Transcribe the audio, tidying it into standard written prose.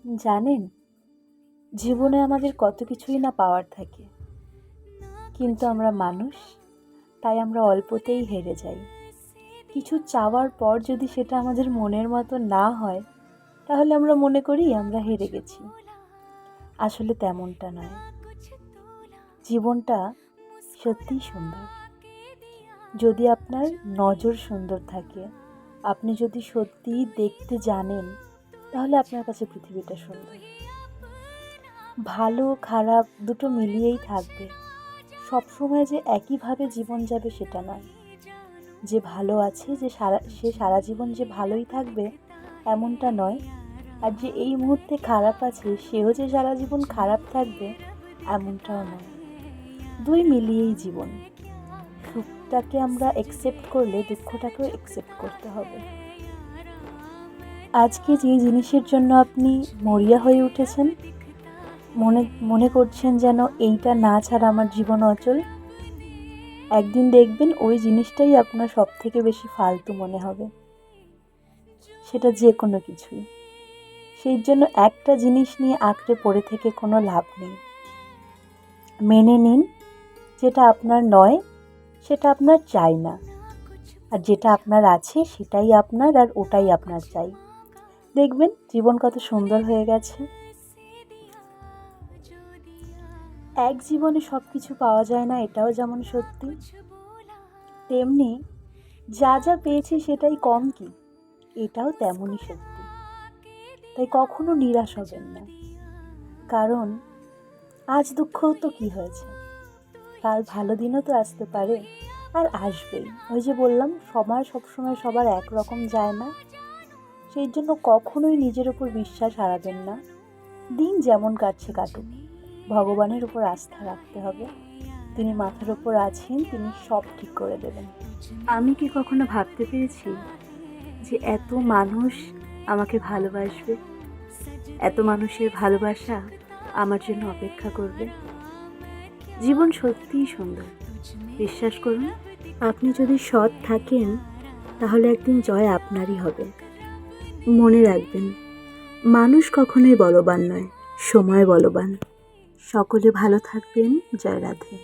জানেন, জীবনে আমাদের কত কিছুই না পাওয়ার থাকে, কিন্তু আমরা মানুষ, তাই আমরা অল্পতেই হেরে যাই। কিছু চাওয়ার পর যদি সেটা আমাদের মনের মতো না হয়, তাহলে আমরা মনে করি আমরা হেরে গেছি। আসলে তেমনটা নয়। জীবনটা সত্যিই সুন্দর। যদি আপনার নজর সুন্দর থাকে, আপনি যদি সত্যিই দেখতে জানেন, তাহলে আপনার কাছে পৃথিবীটা সুন্দর। ভালো খারাপ দুটো মিলিয়েই থাকবে। সবসময় যে একইভাবে জীবন যাবে সেটা নয়। যে ভালো আছে সে সারা জীবন যে ভালোই থাকবে এমনটা নয়, আর যে এই মুহূর্তে খারাপ আছে সেও যে সারা জীবন খারাপ থাকবে এমনটাও নয়। দুই মিলিয়েই জীবন। সুখটাকে আমরা অ্যাকসেপ্ট করলে দুঃখটাকেও অ্যাকসেপ্ট করতে হবে। আজকে যে জিনিসের জন্য আপনি মরিয়া হয়ে উঠেছেন, মনে করছেন যেন এইটা না ছাড়া আমার জীবন অচল, একদিন দেখবেন ওই জিনিসটাই আপনার সব থেকে বেশি ফালতু মনে হবে, সেটা যে কোনো কিছুই। সেই জন্য একটা জিনিস নিয়ে আঁকড়ে পড়ে থেকে কোনো লাভ নেই। মেনে নিন, যেটা আপনার নয় সেটা আপনার চাই না, আর যেটা আপনার আছে সেটাই আপনার, আর ওটাই আপনার চাই। দেখবেন জীবন কত সুন্দর হয়ে গেছে। এক জীবনে সব কিছু পাওয়া যায় না, এটাও যেমন সত্যি, তেমনি যা যা পেয়েছি সেটাই কম কি, এটাও তেমনই সত্যি। তাই কখনো নিরাশ হবেন না, কারণ আজ দুঃখ তো কি হয়েছে, কাল ভালো দিনও তো আসতে পারে, আর আসবেই। ওই যে বললাম, সবসময় সবার একরকম যায় না। সেই জন্য কখনোই নিজের উপর বিশ্বাস হারাবেন না। দিন যেমন কাটছে কাটুক, ভগবানের উপর আস্থা রাখতে হবে। তিনি মাথার উপর আছেন, তিনি সব ঠিক করে দেবেন। আমি কি কখনো ভাবতে পেরেছি যে এত মানুষ আমাকে ভালোবাসবে, এত মানুষের ভালোবাসা আমার জন্য অপেক্ষা করবে। জীবন সত্যিই সুন্দর, বিশ্বাস করুন। আপনি যদি সৎ থাকেন, তাহলে একদিন জয় আপনারই হবে। মনে রাখবেন, মানুষ কখনোই বলবান নয়, সময় বলবান। সকলে ভালো থাকবেন। জয় রাধে।